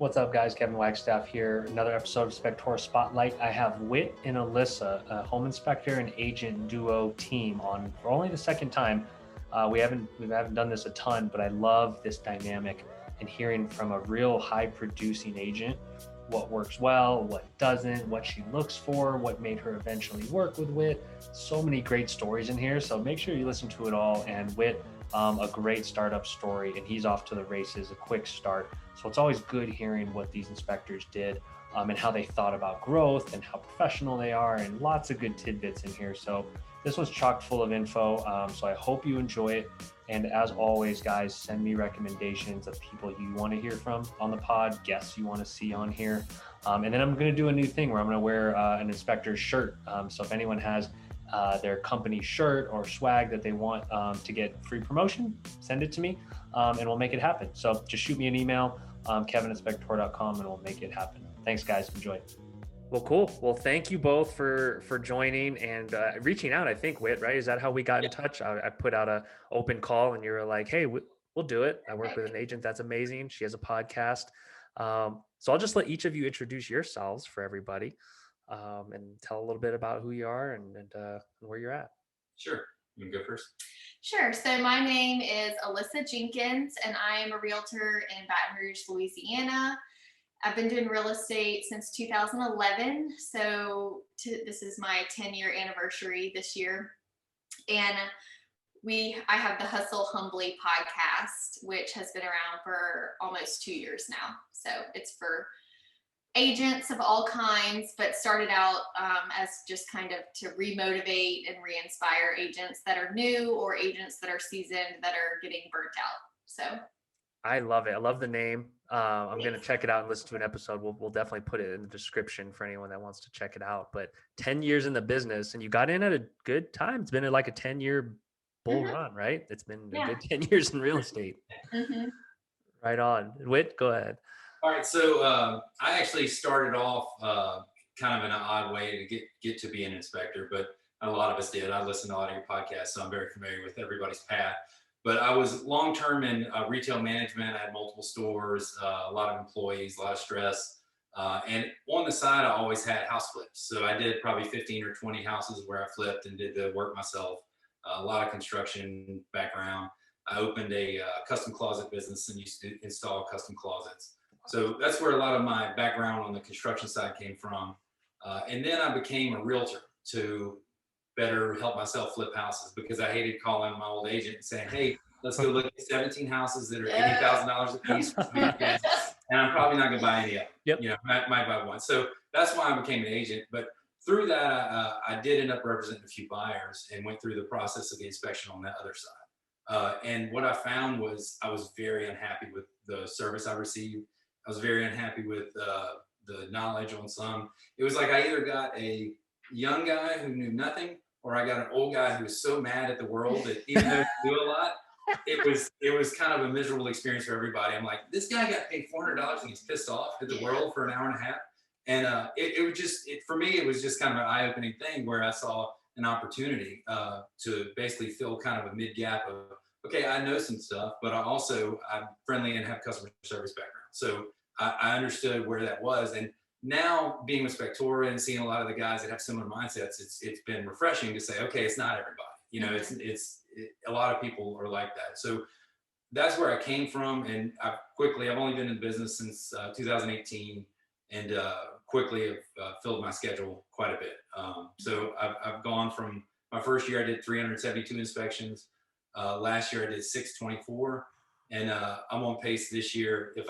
What's up, guys? Kevin Wagstaff here. Another episode of Spectora Spotlight. I have Whit and Alissa, a home inspector and agent duo team, on for only the second time. We haven't done this a ton, but I love this dynamic and hearing from a real high producing agent what works well, what doesn't, what she looks for, what made her eventually work with Whit. So many great stories in here, so make sure you listen to it all. And Whit, a great startup story, and he's off to the races, a quick start. So it's always good hearing what these inspectors did and how they thought about growth and how professional they are, and lots of good tidbits in here. So this was chock full of info. So I hope you enjoy it. And as always, guys, send me recommendations of people you want to hear from on the pod, guests you want to see on here. And then I'm going to do a new thing where I'm going to wear an inspector's shirt. So if anyone has their company shirt or swag that they want to get free promotion, send it to me and we'll make it happen. So just shoot me an email, kevin@spectora.com, and we'll make it happen. Thanks, guys. Enjoy. Well, cool. Well, thank you both for joining and reaching out. I think, Whit, right? Is that how we got in touch? I put out a open call and you were like, hey, we'll do it. I work with an agent that's amazing. She has a podcast. So I'll just let each of you introduce yourselves for everybody and tell a little bit about who you are and where you're at. Sure. You can go first. Sure. So my name is Alissa Jenkins, and I am a realtor in Baton Rouge, Louisiana. I've been doing real estate since 2011. So this is my 10-year anniversary this year. And I have the Hustle Humbly podcast, which has been around for almost 2 years now. So it's for agents of all kinds, but started out as just kind of to remotivate and re-inspire agents that are new or agents that are seasoned that are getting burnt out. So I love it. I love the name. I'm going to check it out and listen to an episode. We'll definitely put it in the description for anyone that wants to check it out. But 10 years in the business, and you got in at a good time. It's been like a 10-year bull run, right? It's been a good 10 years in real estate. Right on. Whit, go ahead. All right. So I actually started off kind of in an odd way to get to be an inspector, but a lot of us did. I listened to a lot of your podcasts, so I'm very familiar with everybody's path. But I was long-term in retail management. I had multiple stores, a lot of employees, a lot of stress. And on the side, I always had house flips. So I did probably 15 or 20 houses where I flipped and did the work myself, a lot of construction background. I opened a custom closet business and used to install custom closets. So that's where a lot of my background on the construction side came from. And then I became a realtor to better help myself flip houses, because I hated calling my old agent and saying, hey, let's go look at 17 houses that are $80,000 a piece. And I'm probably not going to buy any of them. Yep. You know, might buy one. So that's why I became an agent. But through that, I did end up representing a few buyers and went through the process of the inspection on that other side. And what I found was I was very unhappy with the service I received. I was very unhappy with the knowledge on some. It was like I either got a young guy who knew nothing, or I got an old guy who was so mad at the world that even though he knew a lot, it was kind of a miserable experience for everybody. I'm like, this guy got paid $400 and he's pissed off at the world for an hour and a half. And for me, it was just kind of an eye-opening thing where I saw an opportunity to basically fill kind of a mid-gap of, okay, I know some stuff, but I'm friendly and have customer service background. So I understood where that was. And now being with Spectora and seeing a lot of the guys that have similar mindsets, it's been refreshing to say, okay, it's not everybody. You know, it's a lot of people are like that. So that's where I came from. And I've only been in the business since 2018, and quickly have filled my schedule quite a bit. So I've gone from my first year, I did 372 inspections. Last year I did 624. And I'm on pace this year, if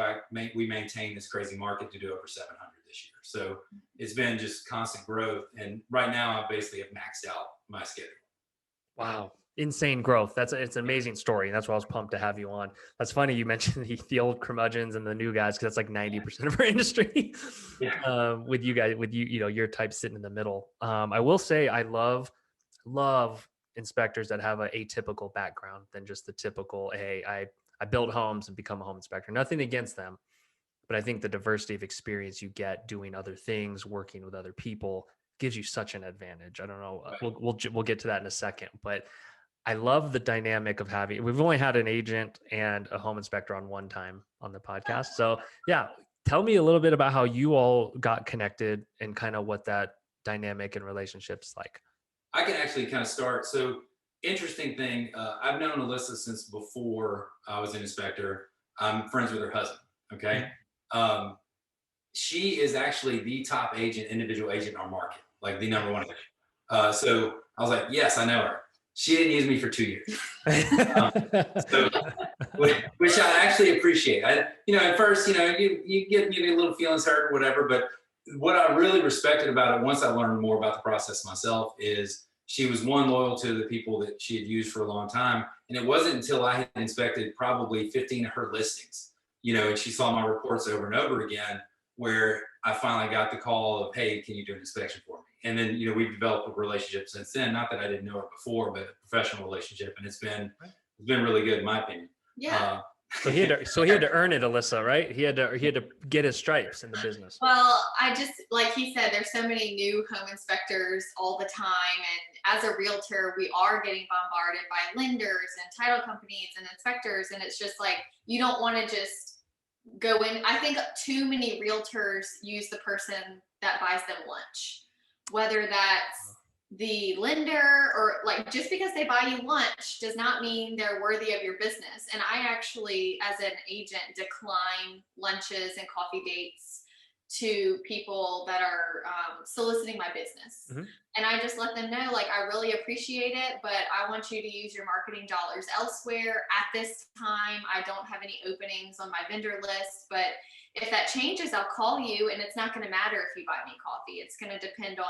we maintain this crazy market, to do over 700 this year. So it's been just constant growth. And right now I basically have maxed out my schedule. Wow. Insane growth. It's an amazing story. And that's why I was pumped to have you on. That's funny. You mentioned the old curmudgeons and the new guys, because that's like 90% of our industry. With you guys, your type sitting in the middle. I will say I love inspectors that have an atypical background than just the typical, hey, I build homes and become a home inspector. Nothing against them, but I think the diversity of experience you get doing other things, working with other people, gives you such an advantage. I don't know. We'll get to that in a second, but I love the dynamic of we've only had an agent and a home inspector on one time on the podcast. So yeah, tell me a little bit about how you all got connected and kind of what that dynamic and relationships like. I can actually kind of start. So, interesting thing, I've known Alissa since before I was an inspector. I'm friends with her husband. Okay. Um, she is actually the top agent, individual agent in our market, like the number one agent. So I was like, yes, I know her. She didn't use me for 2 years. So, which I actually appreciate. At first, you get maybe a little feelings hurt or whatever, but what I really respected about it once I learned more about the process myself is she was loyal to the people that she had used for a long time. And it wasn't until I had inspected probably 15 of her listings, and she saw my reports over and over again, where I finally got the call of, hey, can you do an inspection for me? And then, we've developed a relationship since then. Not that I didn't know her before, but a professional relationship. And it's been really good in my opinion. Yeah. So he had to earn it, Alissa, right? He had to get his stripes in the business. Well, I just, like he said, there's so many new home inspectors all the time. And as a realtor, we are getting bombarded by lenders and title companies and inspectors. And it's just like, you don't want to just go in. I think too many realtors use the person that buys them lunch, whether that's the lender or like, just because they buy you lunch does not mean they're worthy of your business. And I actually, as an agent, decline lunches and coffee dates to people that are soliciting my business. Mm-hmm. And I just let them know, like, I really appreciate it, but I want you to use your marketing dollars elsewhere. At this time, I don't have any openings on my vendor list, but if that changes, I'll call you. And it's not going to matter if you buy me coffee. It's going to depend on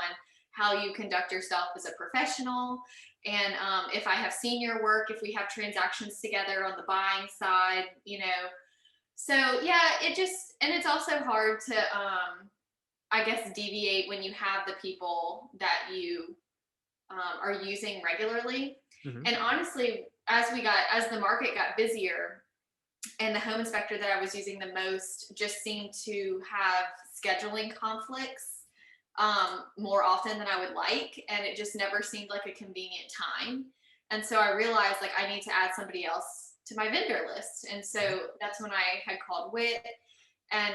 how you conduct yourself as a professional. And if I have senior work, if we have transactions together on the buying side, So yeah, and it's also hard to, I guess, deviate when you have the people that you are using regularly. Mm-hmm. And honestly, as the market got busier, and the home inspector that I was using the most just seemed to have scheduling conflicts more often than I would like. And it just never seemed like a convenient time. And so I realized, like, I need to add somebody else to my vendor list. And so that's when I had called Whit, and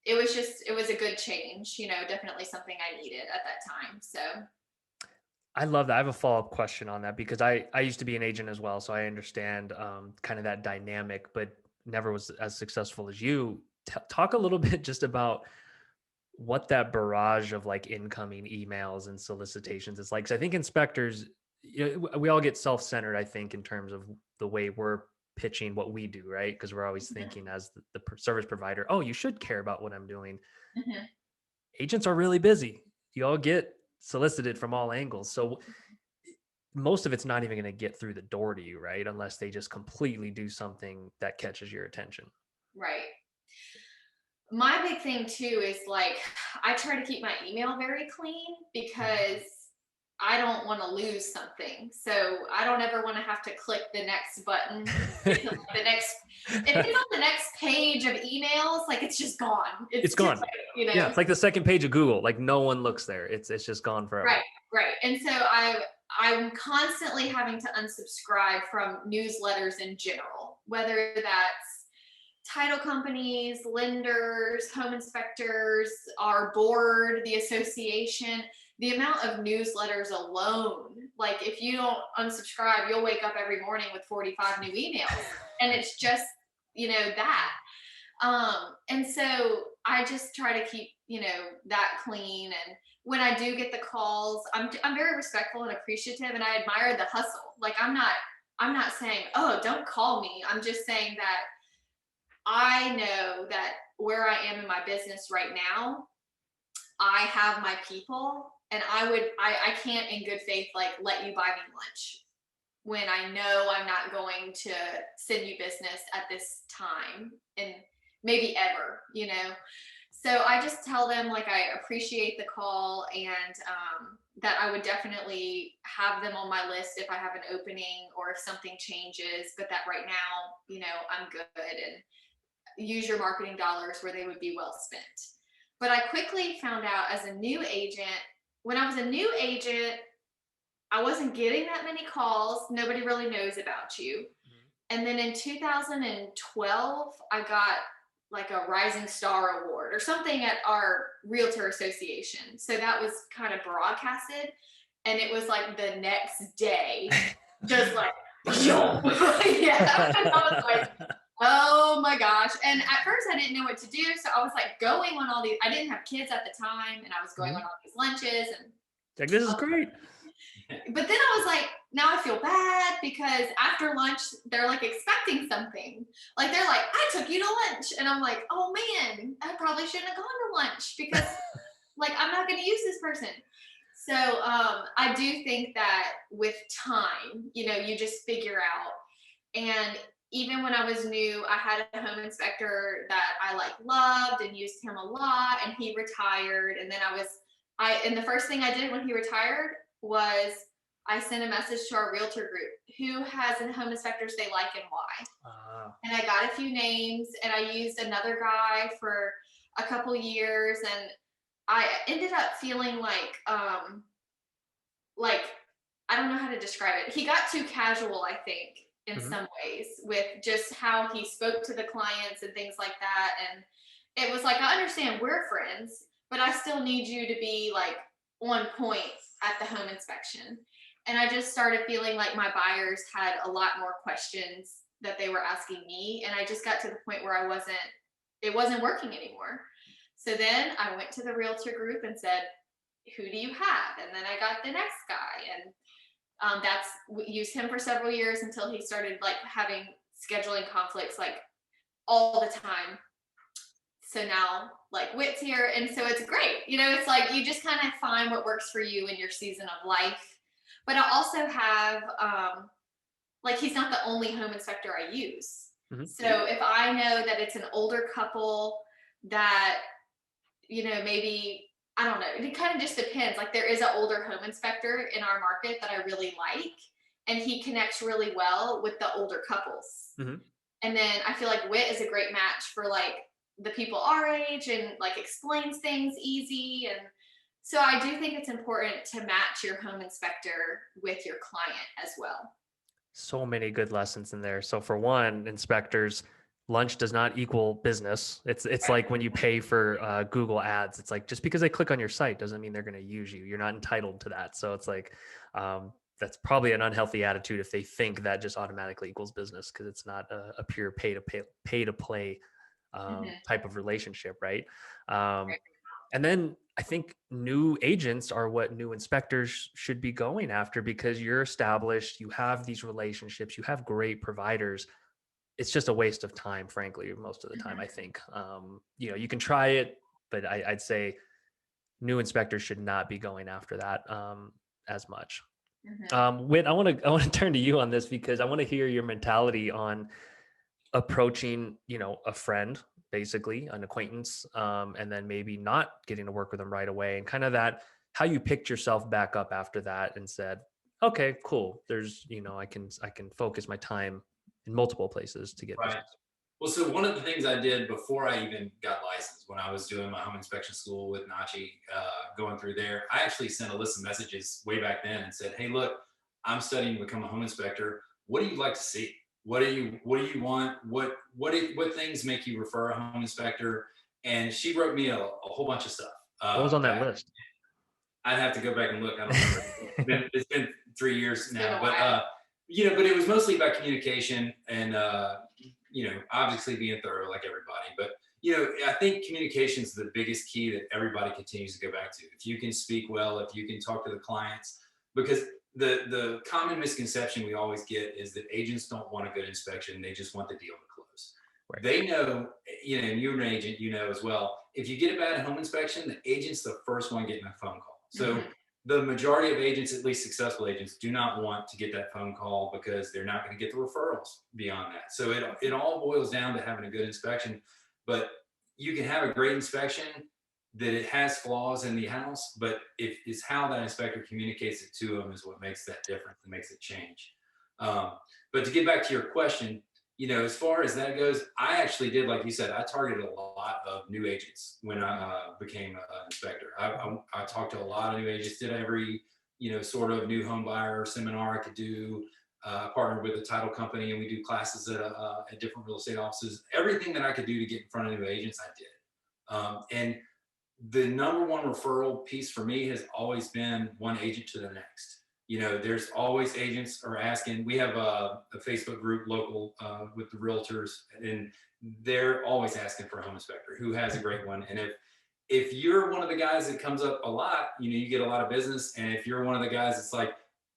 it was a good change, definitely something I needed at that time. So I love that. I have a follow-up question on that because I used to be an agent as well. So I understand kind of that dynamic, but never was as successful as you. Talk a little bit just about what that barrage of like incoming emails and solicitations is like. 'Cause I think inspectors, we all get self-centered, I think, in terms of the way we're pitching what we do, right? Because we're always thinking as the service provider, oh, you should care about what I'm doing. mm-hmm. Agents are really busy. You all get solicited from all angles. So most of it's not even going to get through the door to you, right? Unless they just completely do something that catches your attention. Right. My big thing too is, like, I try to keep my email very clean because I don't want to lose something. So I don't ever want to have to click the next button. If it's on the next page of emails, like, it's just gone. It's gone. Like, Yeah, it's like the second page of Google. Like, no one looks there. It's just gone forever. Right. And so I'm constantly having to unsubscribe from newsletters in general, whether that's title companies, lenders, home inspectors, our board, the association. The amount of newsletters alone, like, if you don't unsubscribe, you'll wake up every morning with 45 new emails. And it's just, that. And so I just try to keep, that clean. And when I do get the calls, I'm very respectful and appreciative, and I admire the hustle. Like, I'm not saying, oh, don't call me. I'm just saying that I know that where I am in my business right now, I have my people, and I can't in good faith, like, let you buy me lunch when I know I'm not going to send you business at this time and maybe ever, So I just tell them, like, I appreciate the call, and that I would definitely have them on my list if I have an opening or if something changes, but that right now, I'm good, and use your marketing dollars where they would be well spent. But I quickly found out, as a new agent, when I was a new agent, I wasn't getting that many calls. Nobody really knows about you. And then in 2012, I got like a Rising Star Award or something at our Realtor Association. So that was kind of broadcasted, and it was like the next day, just like, yeah. And I was like, oh my gosh. And at first I didn't know what to do. So I was like going on all these, I didn't have kids at the time, and I was going on all these lunches and like, this is great. but then I was like, now I feel bad because after lunch, they're like expecting something. Like they're like, I took you to lunch. And I'm like, oh man, I probably shouldn't have gone to lunch because like I'm not going to use this person. So I do think that with time, you know, you just figure out. And even when I was new, I had a home inspector that I like loved and used him a lot, and he retired. And then and the first thing I did when he retired was I sent a message to our realtor group, who has in home inspectors they like and why. And I got a few names, and I used another guy for a couple years, and I ended up feeling like I don't know how to describe it. He got too casual, I think, in some ways, with just how he spoke to the clients and things like that. And it was like, I understand we're friends, but I still need you to be like on point at the home inspection. And I just started feeling like my buyers had a lot more questions that they were asking me. And I just got to the point where it wasn't working anymore. So then I went to the realtor group and said, who do you have? And then I got the next guy, and used him for several years until he started like having scheduling conflicts like all the time. So now like Whit's here, and so it's great. You know, it's like you just kind of find what works for you in your season of life. But I also have like he's not the only home inspector I use. So if I know that it's an older couple that, you know, maybe I don't know, it kind of just depends. Like there is an older home inspector in our market that I really like, and he connects really well with the older couples. And then I feel like Whit is a great match for like the people our age, and like explains things easy. And so I do think it's important to match your home inspector with your client as well. So many good lessons in there. So for one, inspectors, lunch does not equal business. It's like when you pay for Google ads, it's like, just because they click on your site doesn't mean they're going to use you. You're not entitled to that. So it's like, that's probably an unhealthy attitude if they think that just automatically equals business, because it's not a pure pay to play type of relationship. Right. And then I think new agents are what new inspectors should be going after, because you're established, you have these relationships, you have great providers. It's just a waste of time, frankly, most of the time, I think. You know, you can try it, but I'd say new inspectors should not be going after that as much. Whit, I want to turn to you on this, because I want to hear your mentality on approaching, you know, a friend, basically an acquaintance, and then maybe not getting to work with them right away, and kind of that, how you picked yourself back up after that and said, okay, cool. There's, you know, I can focus my time in multiple places to get business. Well, so one of the things I did before I even got licensed, when I was doing my home inspection school with Nachi, going through there, I actually sent Alyssa messages way back then and said, hey, look, I'm studying to become a home inspector. What do you like to see? What do you want? What things make you refer a home inspector? And she wrote me a whole bunch of stuff. What was on that list? I'd have to go back and look. I don't remember. It's been 3 years now, but you know, but it was mostly about communication and you know, obviously being thorough like everybody. But you know, I think communication is the biggest key that everybody continues to go back to. If you can speak well, if you can talk to the clients, because the common misconception we always get is that agents don't want a good inspection; they just want the deal to close. Right. They know, you know, and you're an agent, you know as well. If you get a bad home inspection, the agent's the first one getting a phone call. So the majority of agents, at least successful agents, do not want to get that phone call because they're not going to get the referrals beyond that. So it all boils down to having a good inspection. But you can have a great inspection that it has flaws in the house, but it's how that inspector communicates it to them is what makes that difference and makes it change. But to get back to your question, you know, as far as that goes, I actually did, like you said, I targeted a lot of new agents when I became an inspector. I talked to a lot of new agents, did every, you know, sort of new home buyer seminar I could do. partnered with a title company, and we do classes at different real estate offices. Everything that I could do to get in front of new agents, I did. And the number one referral piece for me has always been one agent to the next. There's always agents are asking. We have a Facebook group local with the Realtors, and they're always asking for a home inspector who has a great one. And if you're one of the guys that comes up a lot, you get a lot of business. And if you're one of the guys that's like,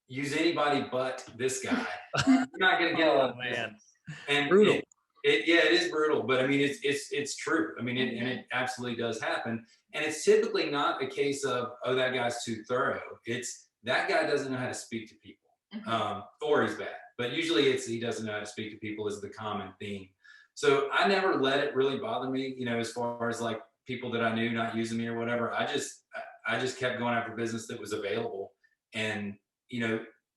use anybody but this guy, you're not going to get a lot of business. And brutal. It is brutal, but I mean, it's true. I mean, and it absolutely does happen. And it's typically not a case of, oh, that guy's too thorough. It's that guy doesn't know how to speak to people, or he's bad. But usually it's he doesn't know how to speak to people is the common theme. So I never let it really bother me, as far as like people that I knew not using me or whatever. I just kept going after business that was available. And,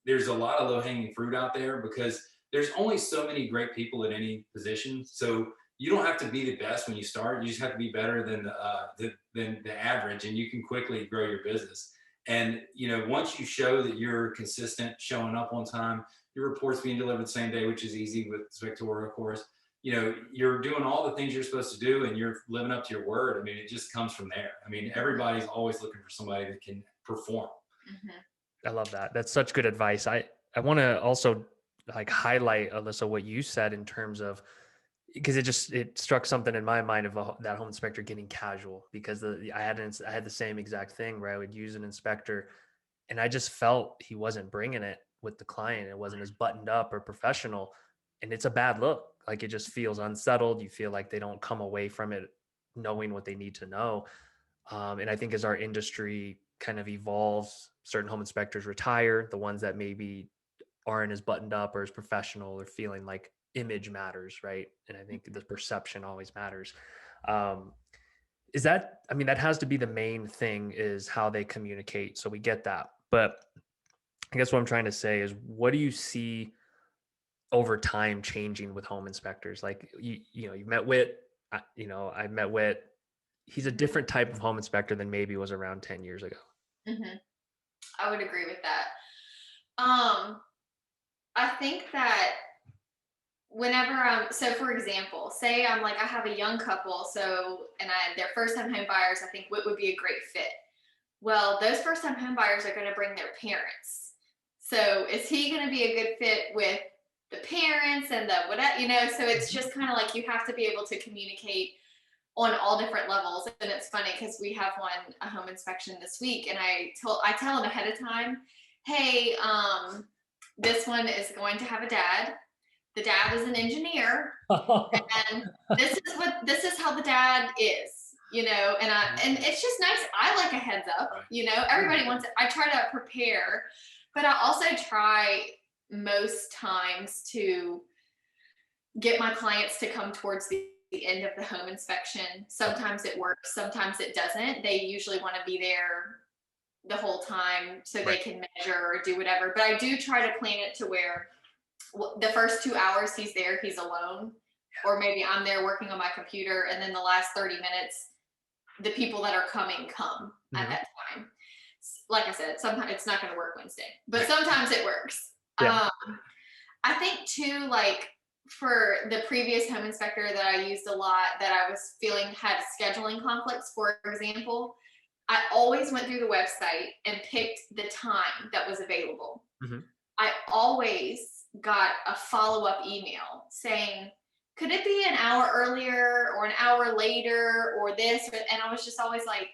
there's a lot of low hanging fruit out there because there's only so many great people at any position. So you don't have to be the best when you start. You just have to be better than the average, and you can quickly grow your business. And once you show that you're consistent, showing up on time, your reports being delivered the same day, which is easy with Spectora, of course. You're doing all the things you're supposed to do, and you're living up to your word. I mean, it just comes from there. I mean, everybody's always looking for somebody that can perform. I love that. That's such good advice. I want to also like highlight, Alissa, what you said in terms of, because it struck something in my mind of that home inspector getting casual, because I had the same exact thing where I would use an inspector and I just felt he wasn't bringing it with the client. It wasn't as buttoned up or professional, and it's a bad look. Like it just feels unsettled. You feel like they don't come away from it knowing what they need to know. And I think as our industry kind of evolves, certain home inspectors retire, the ones that maybe aren't as buttoned up or as professional or feeling like image matters, right? And I think the perception always matters. That has to be the main thing, is how they communicate. So we get that. But I guess what I'm trying to say is, what do you see over time changing with home inspectors? Like, you met Whit, I met Whit. He's a different type of home inspector than maybe was around 10 years ago. I would agree with that. I think that so for example, say I'm like, I have a young couple, and they're first time home buyers, I think Whit would be a great fit. Well, those first time home buyers are going to bring their parents. So is he going to be a good fit with the parents and the whatever, so it's just kind of like, you have to be able to communicate on all different levels. And it's funny because we have a home inspection this week, and I tell them ahead of time, hey, this one is going to have a dad. The dad is an engineer, and this is how the dad is, and it's just nice. I like a heads up, everybody wants it. I try to prepare, but I also try most times to get my clients to come towards the end of the home inspection. Sometimes it works, sometimes it doesn't. They usually want to be there the whole time so they can measure or do whatever. But I do try to plan it to where the first 2 hours he's there, he's alone, or maybe I'm there working on my computer, and then the last 30 minutes, the people that are coming come at that time. Like I said, sometimes it's not going to work Wednesday, but sometimes it works. I think too, like for the previous home inspector that I used a lot, that I was feeling had scheduling conflicts, for example, I always went through the website and picked the time that was available. I always got a follow-up email saying, could it be an hour earlier or an hour later or this? And I was just always like,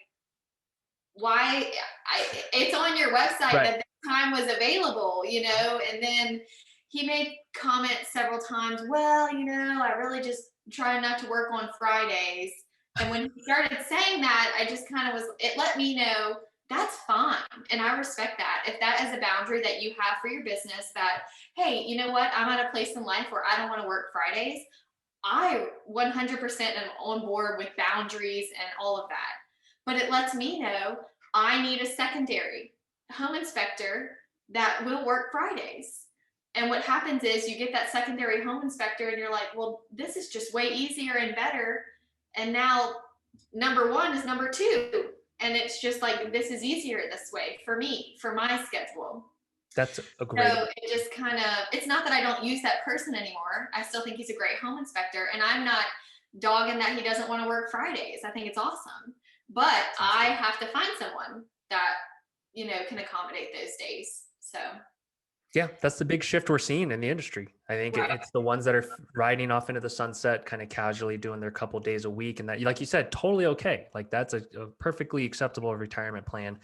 why? It's on your website that this time was available, and then he made comments several times, well, I really just try not to work on Fridays. And when he started saying that, I just kind of it let me know that's fine. And I respect that. If that is a boundary that you have for your business, that, hey, you know what? I'm at a place in life where I don't want to work Fridays. I 100% am on board with boundaries and all of that. But it lets me know I need a secondary home inspector that will work Fridays. And what happens is you get that secondary home inspector and you're like, well, this is just way easier and better. And now number one is number two. And it's just like, this is easier this way for me, for my schedule. That's a So great. it just kind of, it's not that I don't use that person anymore. I still think he's a great home inspector, and I'm not dogging that he doesn't want to work Fridays. I think it's awesome. But I have to find someone that, can accommodate those days. So Yeah, that's the big shift we're seeing in the industry. I think right. it's the ones that are riding off into the sunset, kind of casually doing their couple days a week. And that, like you said, totally okay. Like that's a perfectly acceptable retirement plan.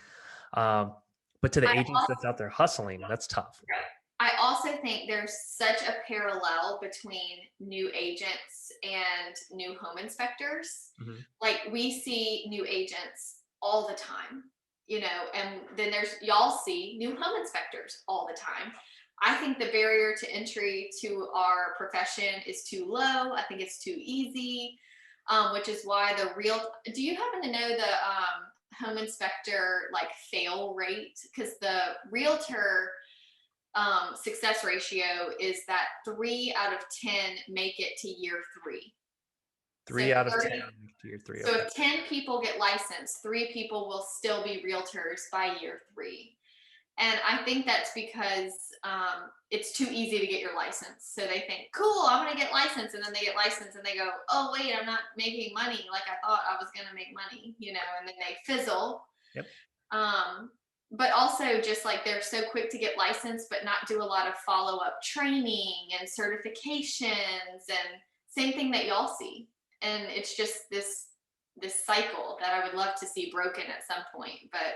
But to the agents that's out there hustling, that's tough. Right. I also think there's such a parallel between new agents and new home inspectors. Mm-hmm. Like we see new agents all the time, and then y'all see new home inspectors all the time. I think the barrier to entry to our profession is too low. I think it's too easy, which is why do you happen to know the home inspector like fail rate? Because the realtor success ratio is that 3 out of 10 make it to year 3. 3 out of 10 to year 3. So if 10 people get licensed, 3 people will still be realtors by year 3. And I think that's because it's too easy to get your license. So they think, cool, I'm going to get licensed. And then they get licensed and they go, oh, wait, I'm not making money like I thought I was going to make money, and then they fizzle. Yep. But also just like they're so quick to get licensed, but not do a lot of follow-up training and certifications, and same thing that y'all see. And it's just this cycle that I would love to see broken at some point. But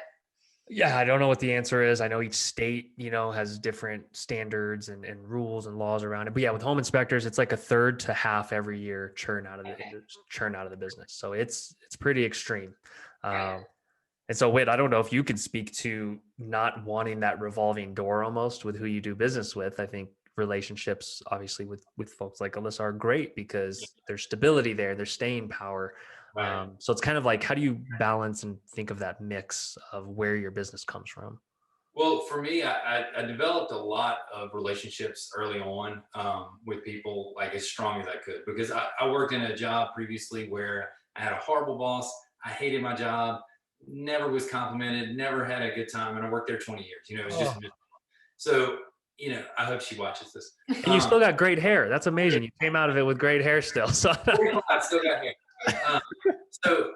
yeah, I don't know what the answer is. I know each state, has different standards and rules and laws around it. But yeah, with home inspectors, it's like a third to half every year churn out of the business. So it's pretty extreme. And so, Whit, I don't know if you could speak to not wanting that revolving door almost with who you do business with. I think relationships, obviously, with folks like Alissa are great because there's stability there, there's staying power. Right. So it's kind of like, how do you balance and think of that mix of where your business comes from? Well, for me, I developed a lot of relationships early on with people, like as strong as I could, because I worked in a job previously where I had a horrible boss. I hated my job, never was complimented, never had a good time. And I worked there 20 years, it was just, so, I hope she watches this. And you still got great hair. That's amazing. You came out of it with great hair still. So I still got hair. So,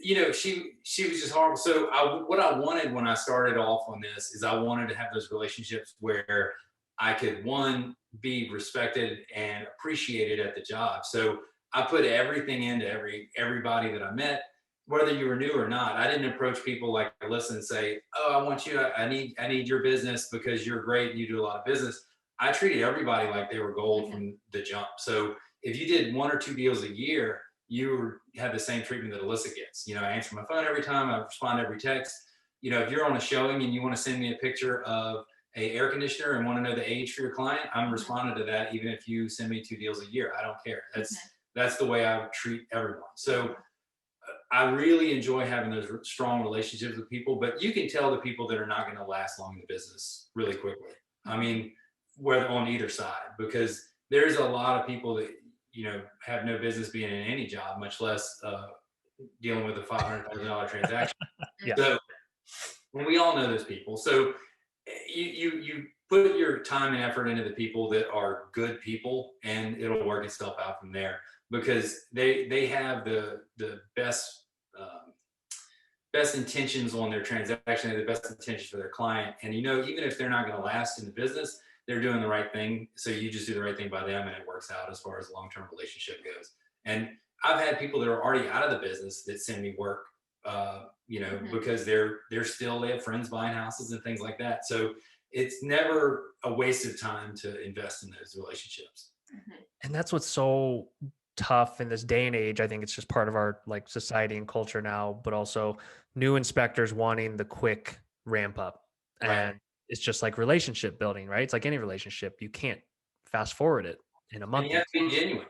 she was just horrible. So what I wanted when I started off on this is I wanted to have those relationships where I could, one, be respected and appreciated at the job. So I put everything into everybody that I met, whether you were new or not. I didn't approach people like Alissa and say, oh, I want you, I need your business because you're great and you do a lot of business. I treated everybody like they were gold from the jump. So if you did 1 or 2 deals a year, you had the same treatment that Alissa gets. I answer my phone every time, I respond to every text. If you're on a showing and you want to send me a picture of a air conditioner and want to know the age for your client, I'm responding to that even if you send me 2 deals a year. I don't care. That's the way I treat everyone. So I really enjoy having those strong relationships with people, but you can tell the people that are not going to last long in the business really quickly. I mean, whether on either side, because there's a lot of people that have no business being in any job, much less dealing with a $500,000 transaction. Yeah. So, and we all know those people. So you put your time and effort into the people that are good people, and it'll work itself out from there, because they have the best intentions on their transaction, they have the best intentions for their client. And even if they're not going to last in the business, they're doing the right thing. So you just do the right thing by them, and it works out as far as long-term relationship goes. And I've had people that are already out of the business that send me work, because they have friends buying houses and things like that. So it's never a waste of time to invest in those relationships. And that's what's so tough in this day and age. I think it's just part of our society and culture now, but also new inspectors wanting the quick ramp up. Right. And it's just like relationship building, right? It's like any relationship. You can't fast forward it in a month. And you have to be genuine.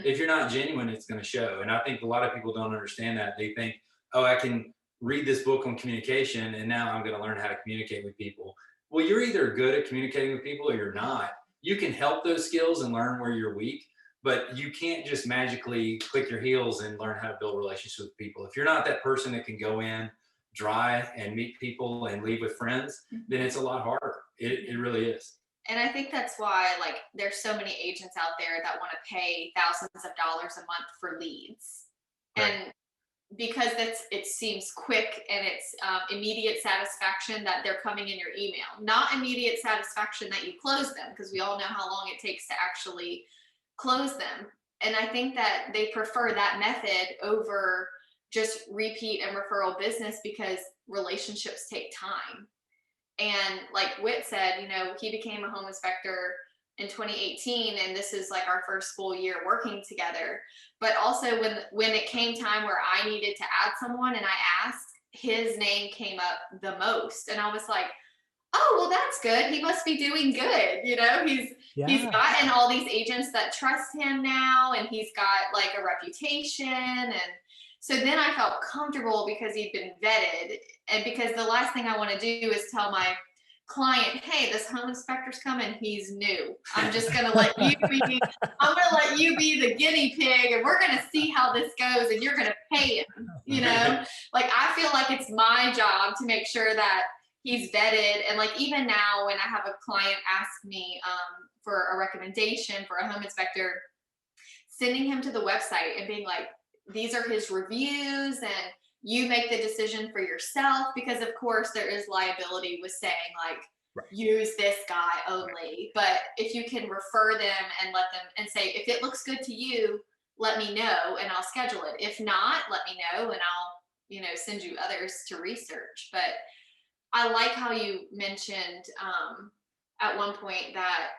If you're not genuine, it's going to show. And I think a lot of people don't understand that. They think, oh, I can read this book on communication and now I'm going to learn how to communicate with people. Well, you're either good at communicating with people or you're not. You can help those skills and learn where you're weak, but you can't just magically click your heels and learn how to build relationships with people. If you're not that person that can go in dry and meet people and leave with friends, then it's a lot harder. It really is. And I think that's why, like, there's so many agents out there that want to pay thousands of dollars a month for leads. Right. And because it seems quick and it's immediate satisfaction that they're coming in your email, not immediate satisfaction that you close them, because we all know how long it takes to actually close them. And I think that they prefer that method over just repeat and referral business because relationships take time. And like Whit said, you know, he became a home inspector in 2018, and this is like our first full year working together. But also when it came time where I needed to add someone and I asked, his name came up the most. And I was like, oh, well, that's good. He must be doing good. You know, he's gotten all these agents that trust him now, and he's got like a reputation. And so then I felt comfortable because he'd been vetted, and because the last thing I want to do is tell my client, hey, this home inspector's coming, he's new. I'm just gonna let you be, I'm gonna let you be the guinea pig, and we're gonna see how this goes, and you're gonna pay him, you know? Like, I feel like it's my job to make sure that he's vetted. And like, even now when I have a client ask me for a recommendation for a home inspector, sending him to the website and being like, these are his reviews, and you make the decision for yourself, because of course there is liability with saying like, use this guy only. But if you can refer them and let them and say, if it looks good to you, let me know and I'll schedule it. If not, let me know and I'll, you know, send you others to research. But I like how you mentioned at one point that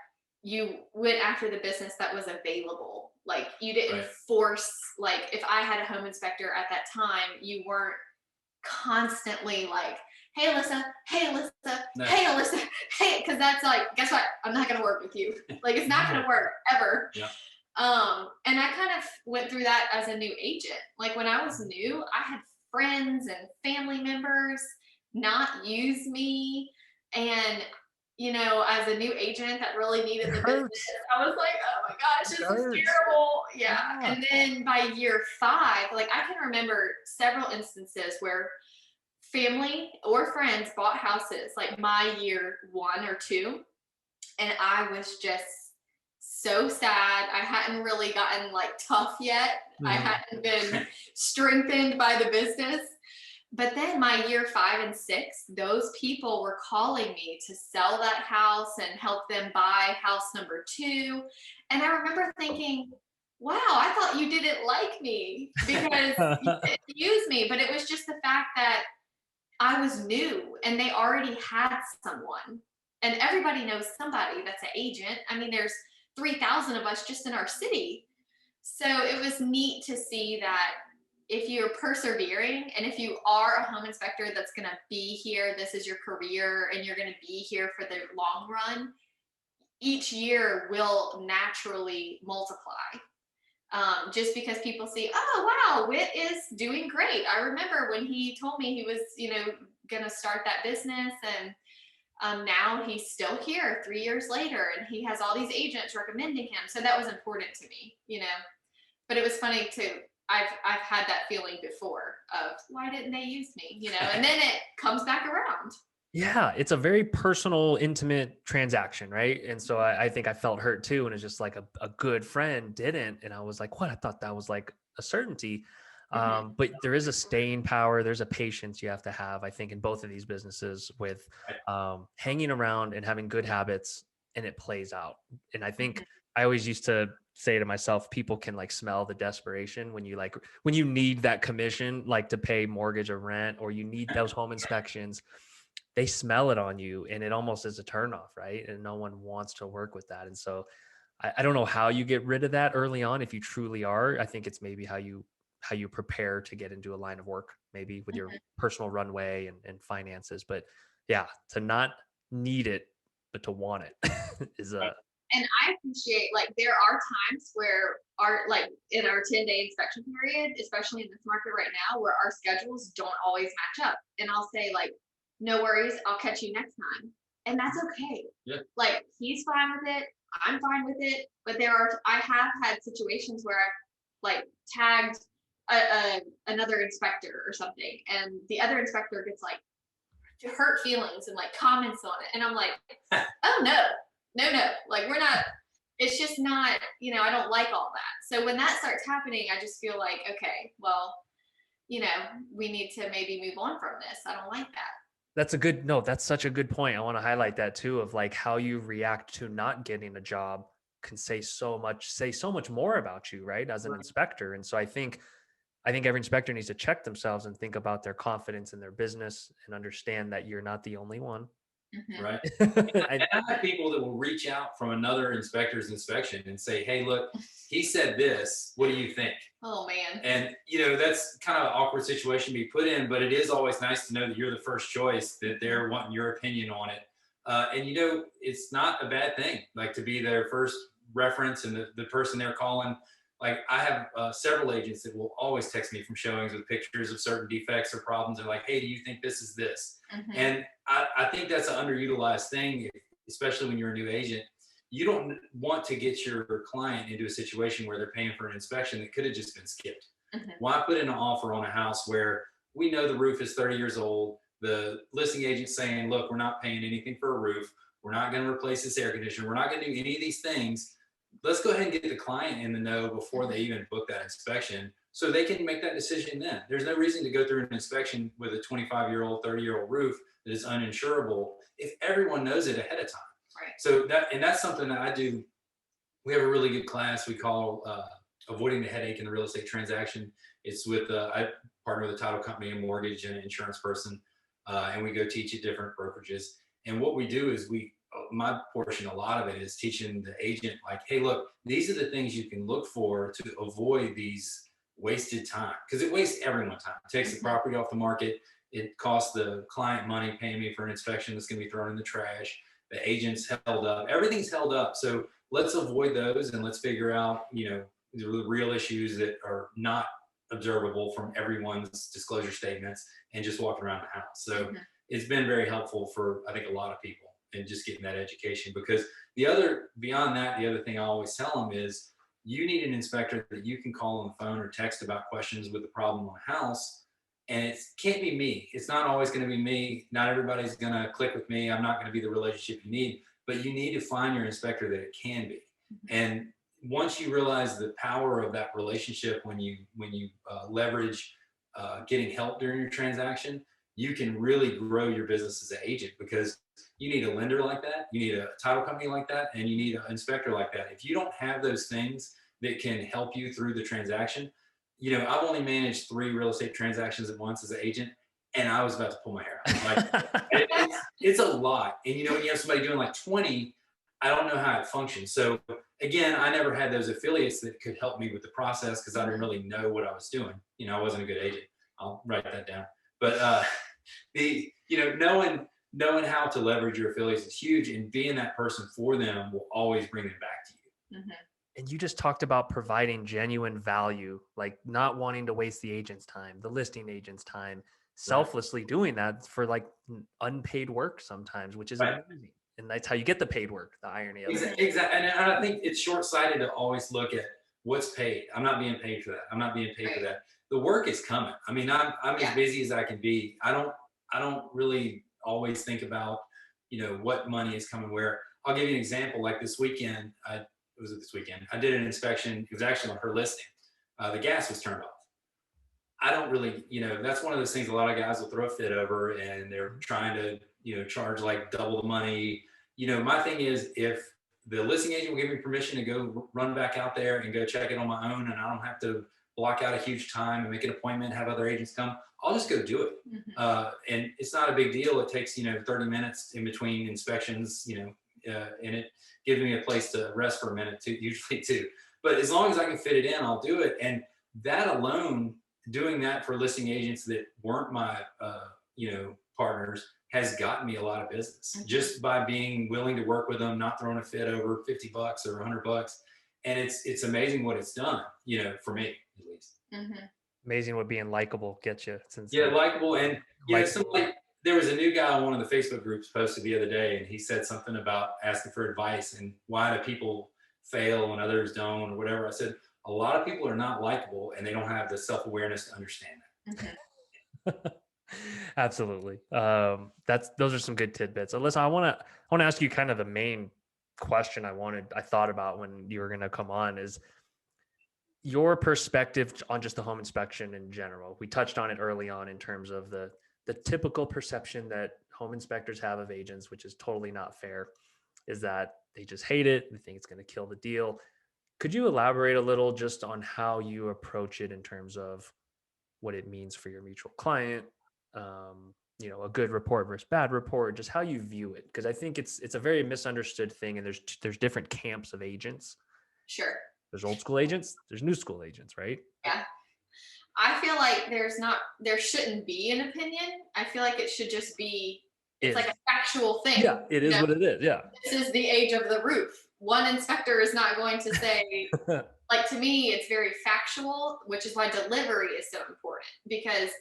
you went after the business that was available. Like, you didn't force, like, if I had a home inspector at that time, you weren't constantly like, hey, Alyssa, hey, Alyssa, hey, Alyssa, hey, because that's like, guess what? I'm not going to work with you. Like, it's not going to work ever. Yeah. And I kind of went through that as a new agent. Like, when I was new, I had friends and family members not use me. And you know, as a new agent that really needed the business, I was like, oh my gosh, this is terrible. Yeah. And then by year 5, like, I can remember several instances where family or friends bought houses like my year 1 or 2. And I was just so sad. I hadn't really gotten like tough yet. I hadn't been strengthened by the business. But then my year 5 and 6, those people were calling me to sell that house and help them buy house number 2. And I remember thinking, wow, I thought you didn't like me because you didn't use me. But it was just the fact that I was new and they already had someone. And everybody knows somebody that's an agent. I mean, there's 3,000 of us just in our city. So it was neat to see that if you're persevering and if you are a home inspector that's going to be here, this is your career and you're going to be here for the long run, each year will naturally multiply. Just because people see, oh, wow, Whit is doing great. I remember when he told me he was, you know, going to start that business, and now he's still here 3 years later and he has all these agents recommending him. So that was important to me, you know. But it was funny too. I've had that feeling before of, why didn't they use me? You know, and then it comes back around. Yeah, it's a very personal, intimate transaction, right? And so I think I felt hurt too. And it's just like a good friend didn't. And I was like, what? I thought that was like a certainty. But there is a staying power. There's a patience you have to have, I think, in both of these businesses with hanging around and having good habits, and it plays out. And I think I always used to say to myself, people can like smell the desperation when you need that commission, like to pay mortgage or rent, or you need those home inspections. They smell it on you, and it almost is a turnoff, right? And no one wants to work with that. And so I don't know how you get rid of that early on. If you truly are, I think it's maybe how you prepare to get into a line of work, maybe with your personal runway and finances. But yeah, to not need it, but to want it is a. And I appreciate, like, there are times where like in our 10-day inspection period, especially in this market right now, where our schedules don't always match up. And I'll say like, no worries, I'll catch you next time. And that's okay. Yeah. Like, he's fine with it. I'm fine with it. But I have had situations where I've like tagged another inspector or something. And the other inspector gets like hurt feelings and like comments on it. And I'm like, oh no, like we're not, it's just not, I don't like all that. So when that starts happening, I just feel like, okay, well, we need to maybe move on from this. I don't like that. That's such a good point. I want to highlight that too, of like how you react to not getting a job can say so much more about you, right? As an inspector. And so I think every inspector needs to check themselves and think about their confidence in their business and understand that you're not the only one. Mm-hmm. Right. And I have people that will reach out from another inspector's inspection and say, hey, look, he said this, what do you think? Oh man. And that's kind of an awkward situation to be put in, but it is always nice to know that you're the first choice, that they're wanting your opinion on it. And it's not a bad thing, like to be their first reference and the person they're calling. Like I have several agents that will always text me from showings with pictures of certain defects or problems. They're like, hey, do you think this is this? Mm-hmm. And I think that's an underutilized thing, especially when you're a new agent. You don't want to get your client into a situation where they're paying for an inspection that could have just been skipped. Mm-hmm. Why put in an offer on a house where we know the roof is 30 years old? The listing agent's saying, look, we're not paying anything for a roof. We're not going to replace this air conditioner. We're not going to do any of these things. Let's go ahead and get the client in the know before they even book that inspection so they can make that decision then. There's no reason to go through an inspection with a 25-year-old, 30-year-old roof that is uninsurable if everyone knows it ahead of time. Right. So that's something that I do. We have a really good class we call Avoiding the Headache in the Real Estate Transaction. It's with, I partner with a title company, a mortgage, and an insurance person, and we go teach at different brokerages. And what we do is my portion, a lot of it is teaching the agent, like, hey, look, these are the things you can look for to avoid these wasted time, because it wastes everyone's time. It takes the property off the market. It costs the client money paying me for an inspection that's going to be thrown in the trash. The agent's held up. Everything's held up. So let's avoid those and let's figure out, the real issues that are not observable from everyone's disclosure statements and just walking around the house. So it's been very helpful for, I think, a lot of people and just getting that education, because beyond that, the other thing I always tell them is you need an inspector that you can call on the phone or text about questions with the problem on a house. And it can't be me. It's not always going to be me. Not everybody's going to click with me. I'm not going to be the relationship you need, but you need to find your inspector that it can be. And once you realize the power of that relationship, when you leverage getting help during your transaction, you can really grow your business as an agent, because you need a lender like that, you need a title company like that, and you need an inspector like that. If you don't have those things that can help you through the transaction, I've only managed 3 real estate transactions at once as an agent, and I was about to pull my hair out. Like, it's a lot. And when you have somebody doing like 20, I don't know how it functions. So again, I never had those affiliates that could help me with the process, because I didn't really know what I was doing. I wasn't a good agent. I'll write that down. But knowing how to leverage your affiliates is huge, and being that person for them will always bring them back to you. Mm-hmm. And you just talked about providing genuine value, like not wanting to waste the agent's time, the listing agent's time, selflessly doing that for like unpaid work sometimes, which is amazing. And that's how you get the paid work, the irony of it. Exactly. And I think it's short-sighted to always look at what's paid. I'm not being paid for that. I'm not being paid for that. The work is coming. I mean, I'm as busy as I can be. I don't really always think about, what money is coming where. I'll give you an example. Like this weekend, I did an inspection. It was actually on her listing. The gas was turned off. I don't really, that's one of those things a lot of guys will throw a fit over, and they're trying to, charge like double the money. My thing is, if the listing agent will give me permission to go run back out there and go check it on my own, and I don't have to block out a huge time and make an appointment, have other agents come, I'll just go do it. And it's not a big deal. It takes, 30 minutes in between inspections, and it gives me a place to rest for a minute too, usually too. But as long as I can fit it in, I'll do it. And that alone, doing that for listing agents that weren't my, partners, has gotten me a lot of business just by being willing to work with them, not throwing a fit over $50 or $100. And it's amazing what it's done, for me at least. Amazing what being likable gets you. Likable. And there was a new guy on one of the Facebook groups posted the other day, and he said something about asking for advice and why do people fail and others don't or whatever. I said, a lot of people are not likable, and they don't have the self-awareness to understand that. Absolutely. Those are some good tidbits. Alyssa, I want to ask you kind of the main question I thought about when you were going to come on is your perspective on just the home inspection in general. We touched on it early on in terms of the typical perception that home inspectors have of agents, which is totally not fair, is that they just hate it. They think it's going to kill the deal. Could you elaborate a little just on how you approach it in terms of what it means for your mutual client? A good report versus bad report, just how you view it. Because I think it's a very misunderstood thing, and there's different camps of agents. Sure. There's old school agents, there's new school agents, right? Yeah. I feel like there shouldn't be an opinion. I feel like it should just be, it's like a factual thing. Yeah, it is what it is. Yeah. This is the age of the roof. One inspector is not going to say, like, to me, it's very factual, which is why delivery is so important, because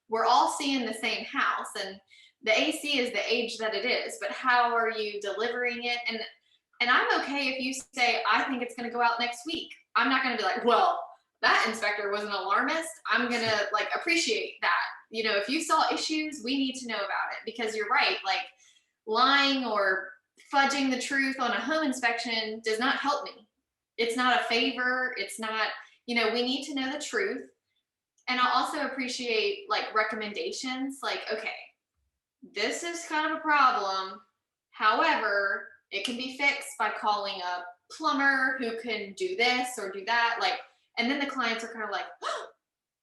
we're all seeing the same house and the AC is the age that it is, but how are you delivering it? And I'm okay if you say, I think it's going to go out next week. I'm not going to be like, well, that inspector was an alarmist. I'm going to like appreciate that. If you saw issues, we need to know about it, because you're right. Like, lying or fudging the truth on a home inspection does not help me. It's not a favor. It's not, we need to know the truth. And I also appreciate like recommendations, like, okay, this is kind of a problem. However, it can be fixed by calling a plumber who can do this or do that. Like, and then the clients are kind of like,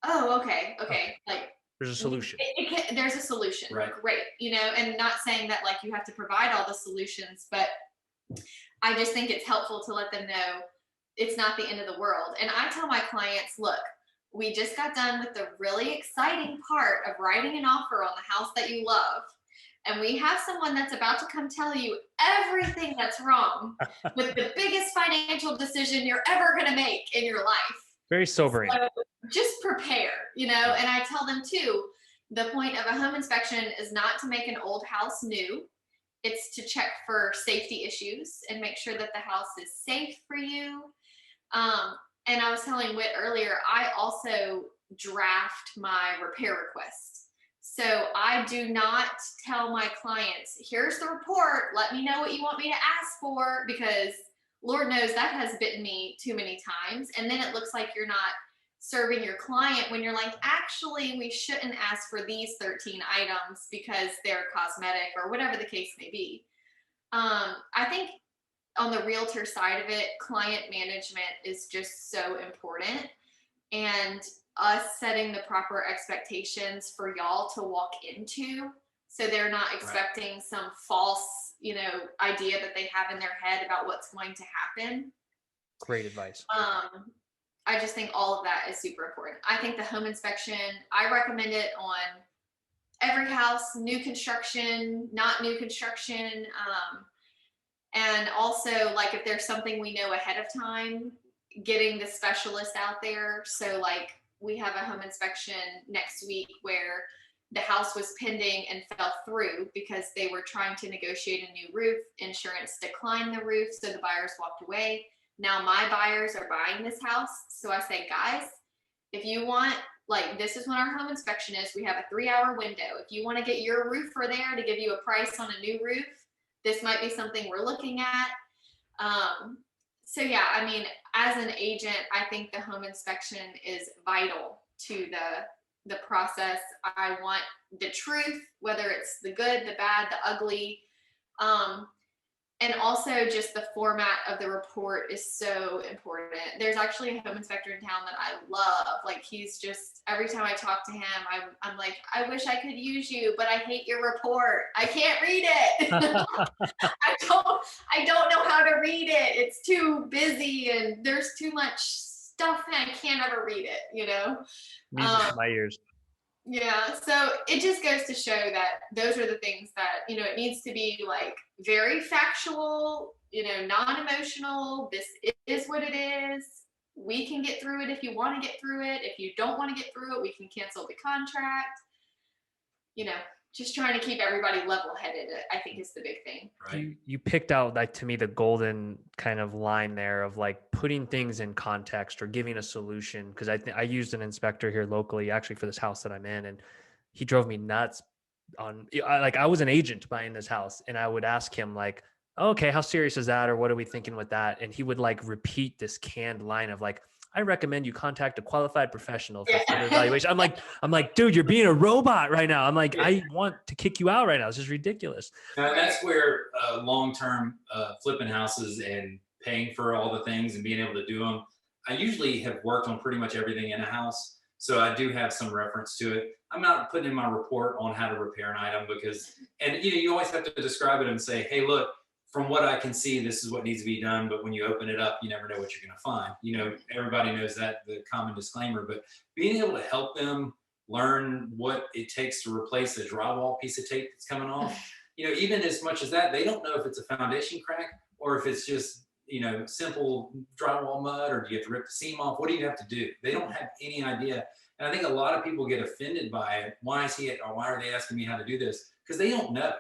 oh, okay. Like, there's a solution. There's a solution. Right. Great. And not saying that like you have to provide all the solutions, but I just think it's helpful to let them know it's not the end of the world. And I tell my clients, look, we just got done with the really exciting part of writing an offer on the house that you love. And we have someone that's about to come tell you everything that's wrong with the biggest financial decision you're ever going to make in your life. Very sobering. So just prepare, and I tell them too, the point of a home inspection is not to make an old house new. It's to check for safety issues and make sure that the house is safe for you. And I was telling Whit earlier, I also draft my repair requests. So I do not tell my clients, here's the report, let me know what you want me to ask for, because Lord knows that has bitten me too many times. And then it looks like you're not serving your client when you're like, actually, we shouldn't ask for these 13 items because they're cosmetic or whatever the case may be. I think on the realtor side of it, client management is just so important. And us setting the proper expectations for y'all to walk into, so they're not expecting some false, idea that they have in their head about what's going to happen. Great advice. I just think all of that is super important. I think the home inspection, I recommend it on every house, new construction, not new construction. And also, like, if there's something we know ahead of time, getting the specialist out there. So like, we have a home inspection next week where the house was pending and fell through because they were trying to negotiate a new roof. Insurance declined the roof, so the buyers walked away. Now my buyers are buying this house. So I say, guys, if you want, like, this is when our home inspection is. We have a 3-hour window. If you want to get your roofer there to give you a price on a new roof, this might be something we're looking at. So yeah, I mean, as an agent, I think the home inspection is vital to the process. I want the truth, whether it's the good, the bad, the ugly. And also just the format of the report is so important. There's actually a home inspector in town that I love. Like, he's just, every time I talk to him, I'm like, I wish I could use you, but I hate your report. I can't read it. I don't know how to read it. It's too busy and there's too much stuff and I can't ever read it, Music to my ears. Yeah, so it just goes to show that those are the things that, it needs to be like very factual, non-emotional. This is what it is. We can get through it if you want to get through it. If you don't want to get through it, we can cancel the contract. Just trying to keep everybody level-headed, I think, is the big thing. Right. You picked out, like, to me, the golden kind of line there of like putting things in context or giving a solution. Because I used an inspector here locally, actually, for this house that I'm in, and he drove me nuts I was an agent buying this house, and I would ask him like, okay, how serious is that? Or what are we thinking with that? And he would like repeat this canned line of like, I recommend you contact a qualified professional for further evaluation. I'm like, dude, you're being a robot right now. I'm like, I want to kick you out right now. It's just ridiculous. Now, that's where long-term flipping houses and paying for all the things and being able to do them. I usually have worked on pretty much everything in a house, so I do have some reference to it. I'm not putting in my report on how to repair an item because, and you always have to describe it and say, hey, look, from what I can see, this is what needs to be done. But when you open it up, you never know what you're going to find. Everybody knows that, the common disclaimer, but being able to help them learn what it takes to replace a drywall piece of tape that's coming off, even as much as that, they don't know if it's a foundation crack or if it's just, simple drywall mud, or do you have to rip the seam off? What do you have to do? They don't have any idea. And I think a lot of people get offended by it. Why are they asking me how to do this? Because they don't know.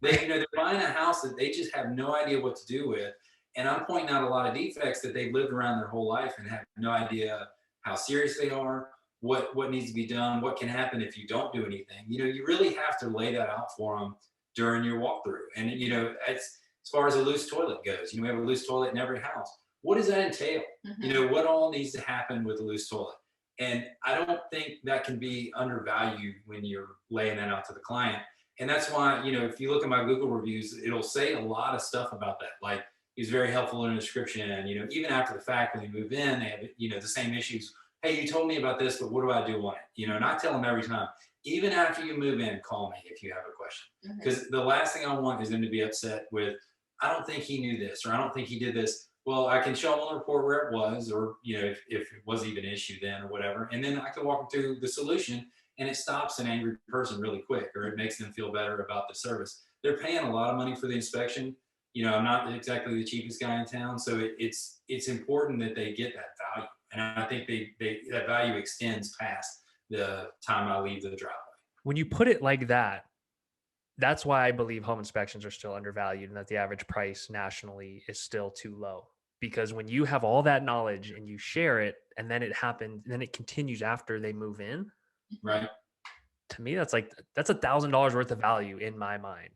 They're buying a house that they just have no idea what to do with. And I'm pointing out a lot of defects that they've lived around their whole life and have no idea how serious they are, what needs to be done, what can happen if you don't do anything. You really have to lay that out for them during your walkthrough. And, it's, as far as a loose toilet goes, we have a loose toilet in every house. What does that entail? Mm-hmm. What all needs to happen with a loose toilet? And I don't think that can be undervalued when you're laying that out to the client. And that's why, if you look at my Google reviews, it'll say a lot of stuff about that. Like, he's very helpful in the description. And, even after the fact, when they move in, they have, the same issues. Hey, you told me about this, but what do I do on it? And I tell them every time, even after you move in, call me if you have a question. Because the last thing I want is them to be upset with, I don't think he knew this, or I don't think he did this. Well, I can show them on the report where it was, or, if it was even an issue then or whatever. And then I can walk them through the solution, and it stops an angry person really quick, or it makes them feel better about the service. They're paying a lot of money for the inspection. I'm not exactly the cheapest guy in town. So it's important that they get that value. And I think that value extends past the time I leave the driveway. When you put it like that, that's why I believe home inspections are still undervalued and that the average price nationally is still too low. Because when you have all that knowledge and you share it, and then it happens, then it continues after they move in. Right. To me, that's $1,000 worth of value in my mind.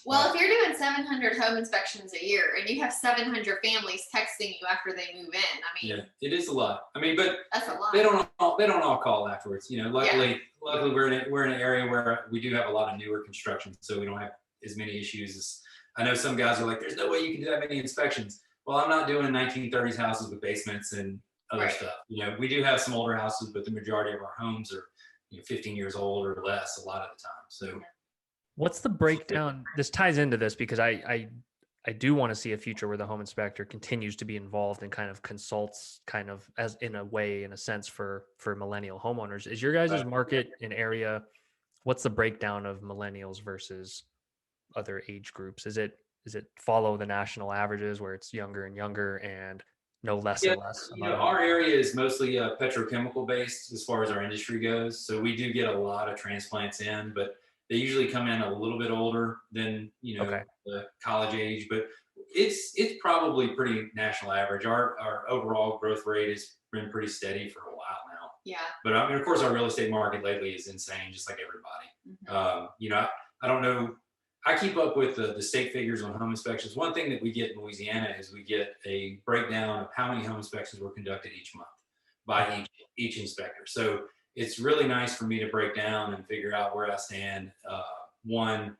Well, if you're doing 700 home inspections a year and you have 700 families texting you after they move in, yeah, it is a lot. But that's a lot. They don't all call afterwards. Luckily we're in an area where we do have a lot of newer construction, so we don't have as many issues as I know some guys are like, there's no way you can do that many inspections. Well, I'm not doing 1930s houses with basements and other stuff. We do have some older houses, but the majority of our homes are 15 years old or less a lot of the time. So what's the breakdown? This ties into this because I do want to see a future where the home inspector continues to be involved and kind of consults kind of as in a sense for millennial homeowners. Is your guys' market an area? What's the breakdown of millennials versus other age groups? Is it follow the national averages where it's younger and younger and no less and less? Our area is mostly petrochemical based as far as our industry goes. So we do get a lot of transplants in, but they usually come in a little bit older than, the college age, but it's probably pretty national average. Our overall growth rate has been pretty steady for a while now. Yeah. But of course, our real estate market lately is insane, just like everybody. I don't know. I keep up with the state figures on home inspections. One thing that we get in Louisiana is we get a breakdown of how many home inspections were conducted each month by each inspector. So it's really nice for me to break down and figure out where I stand, one,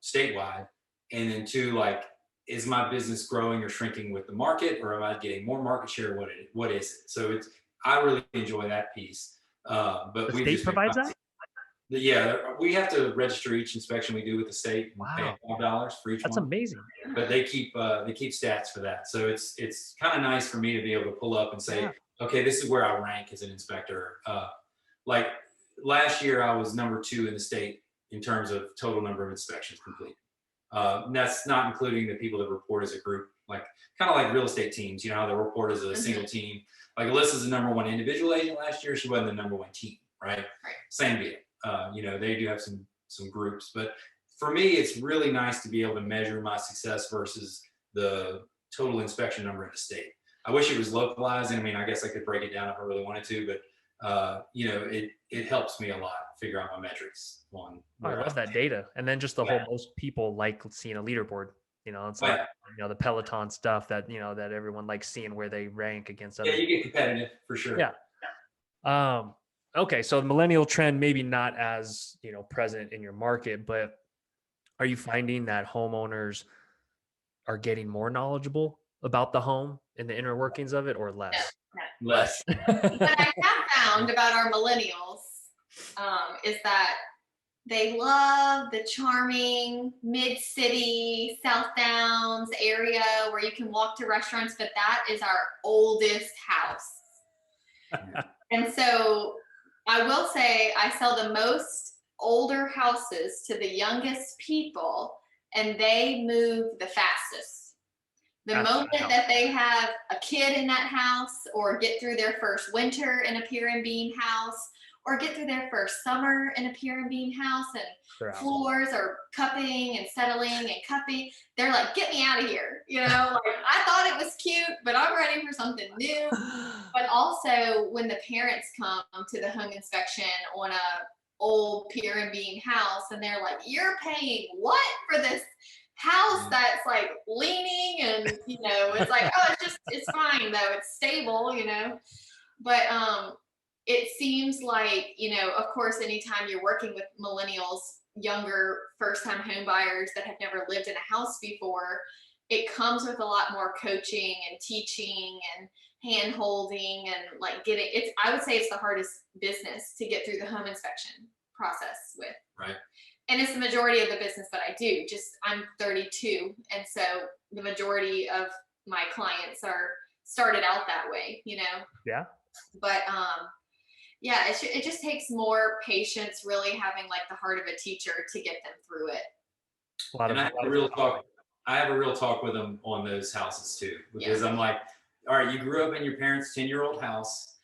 statewide, and then two, like, is my business growing or shrinking with the market, or am I getting more market share? What is it? So I really enjoy that piece. But the state provides that? Yeah, we have to register each inspection we do with the state and pay $5 for each one. That's amazing. But they keep stats for that. So it's kind of nice for me to be able to pull up and say, okay, this is where I rank as an inspector. Like last year, I was number 2 in the state in terms of total number of inspections complete. That's not including the people that report as a group, like kind of like real estate teams, how they report as a single team. Like Alyssa's the number 1 individual agent last year. She wasn't the number 1 team, right? Same deal. They do have some groups, but for me, it's really nice to be able to measure my success versus the total inspection number in the state. I wish it was localized. I guess I could break it down if I really wanted to, but it helps me a lot figure out my metrics on. Oh, I love that data. And then just the whole, most people like seeing a leaderboard, it's like, the Peloton stuff that, that everyone likes seeing where they rank against others. Yeah, you get competitive for sure. Yeah. Okay. So the millennial trend, maybe not as, present in your market, but are you finding that homeowners are getting more knowledgeable about the home and the inner workings of it, or less? No. Less. What I have found about our millennials is that they love the charming mid-city South Downs area where you can walk to restaurants, but that is our oldest house. And so I will say I sell the most older houses to the youngest people, and they move the fastest. The moment that they have a kid in that house, or get through their first winter in a pier and beam house, or get through their first summer in a pier and beam house, and floors are cupping and settling and cupping, they're like, get me out of here. Like, I thought it was cute, but I'm ready for something new. But also when the parents come to the home inspection on a old pier and beam house, and they're like, you're paying what for this house that's like leaning, and it's like, oh, it's fine though, it's stable, but it seems like, of course, anytime you're working with millennials, younger first-time home buyers that have never lived in a house before, it comes with a lot more coaching and teaching and hand holding, and like I would say it's the hardest business to get through the home inspection process with. Right. And it's the majority of the business that I do. I'm 32. And so the majority of my clients started out that way, Yeah. But, yeah, it just takes more patience, really having like the heart of a teacher to get them through it. I have a real talk. I have a real talk with them on those houses too, because I'm like, all right, you grew up in your parents' 10-year-old house.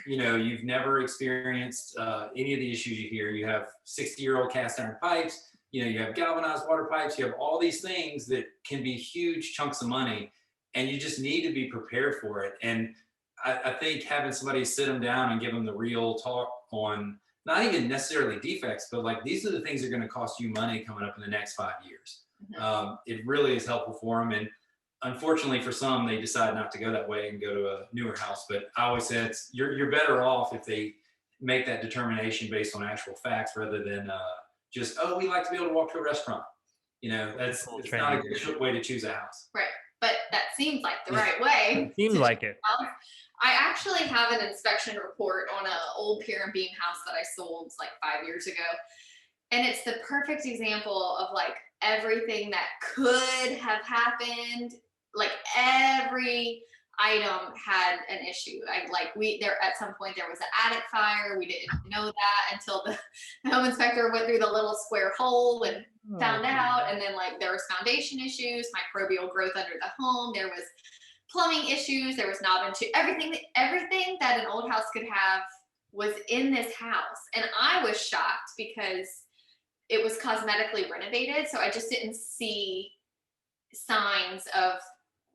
You've never experienced any of the issues you hear. You have 60-year-old cast iron pipes. You have galvanized water pipes. You have all these things that can be huge chunks of money, and you just need to be prepared for it. And I think having somebody sit them down and give them the real talk on not even necessarily defects, but like, these are the things that are going to cost you money coming up in the next 5 years. Mm-hmm. It really is helpful for them. And unfortunately for some, they decide not to go that way and go to a newer house. But I always say you're better off if they make that determination based on actual facts, rather than just, oh, we like to be able to walk to a restaurant. It's not a good way to choose a house. Right. But that seems like the right way. Seems like it. I actually have an inspection report on an old pier and beam house that I sold like 5 years ago. And it's the perfect example of like everything that could have happened. Like every item had an issue. At some point there was an attic fire. We didn't know that until the home inspector went through the little square hole and found out. And then like there was foundation issues, microbial growth under the home. There was plumbing issues. There was knob and tube. Everything that an old house could have was in this house. And I was shocked because it was cosmetically renovated. So I just didn't see signs of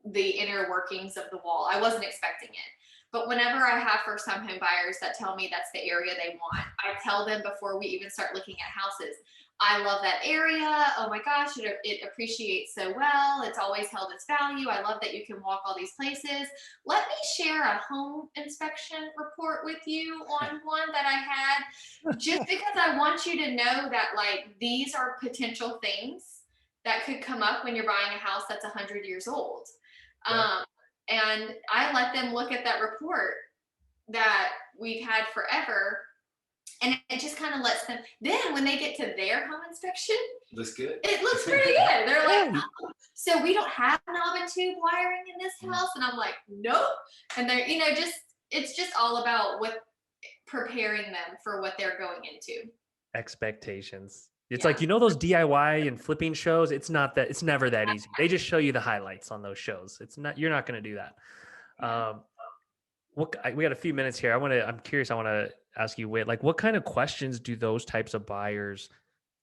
the inner workings of the wall. I wasn't expecting it. But whenever I have first-time home buyers that tell me that's the area they want, I tell them before we even start looking at houses, I love that area. Oh my gosh, it appreciates so well. It's always held its value. I love that you can walk all these places. Let me share a home inspection report with you on one that I had, just because I want you to know that like these are potential things that could come up when you're buying a house that's 100 years old. And I let them look at that report that we've had forever. And it just kind of lets them, then when they get to their home inspection, looks good. It looks pretty good. They're like, oh, so we don't have knob and tube wiring in this house? And I'm like, nope. And they're, it's just all about preparing them for what they're going into. Expectations. It's like, those DIY and flipping shows, it's never that easy. They just show you the highlights on those shows. You're not going to do that. We got a few minutes here. I'm curious. I want to ask you, Whit, like what kind of questions do those types of buyers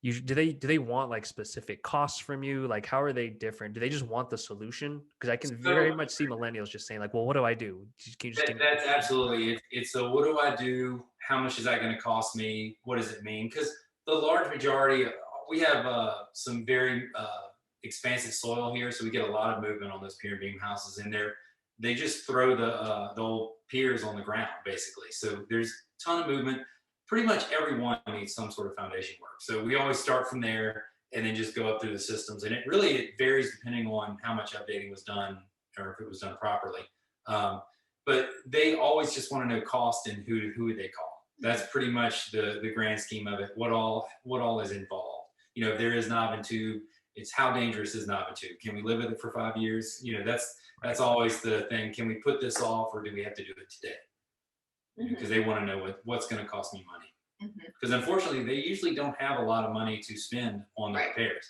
Do they want like specific costs from you? Like, how are they different? Do they just want the solution? Because I can very So much see millennials just saying like, well, what do I do? Can you just give me that's absolutely it. It's so what do I do? How much is that going to cost me? What does it mean? Because the large majority, we have some very expansive soil here, so we get a lot of movement on those pier and beam houses in there. They just throw the old piers on the ground basically. So there's a ton of movement. Pretty much everyone needs some sort of foundation work. So we always start from there and then just go up through the systems. And it varies depending on how much updating was done or if it was done properly. Um, but they always just want to know cost and who would they call. That's pretty much the grand scheme of it. What all is involved. You know, if there is knob and tube, it's how dangerous is knob and tube. Can we live with it for 5 years? You know, that's always the thing. Can we put this off or do we have to do it today? Because they want to know what's going to cost me money. Because unfortunately, they usually don't have a lot of money to spend on the repairs.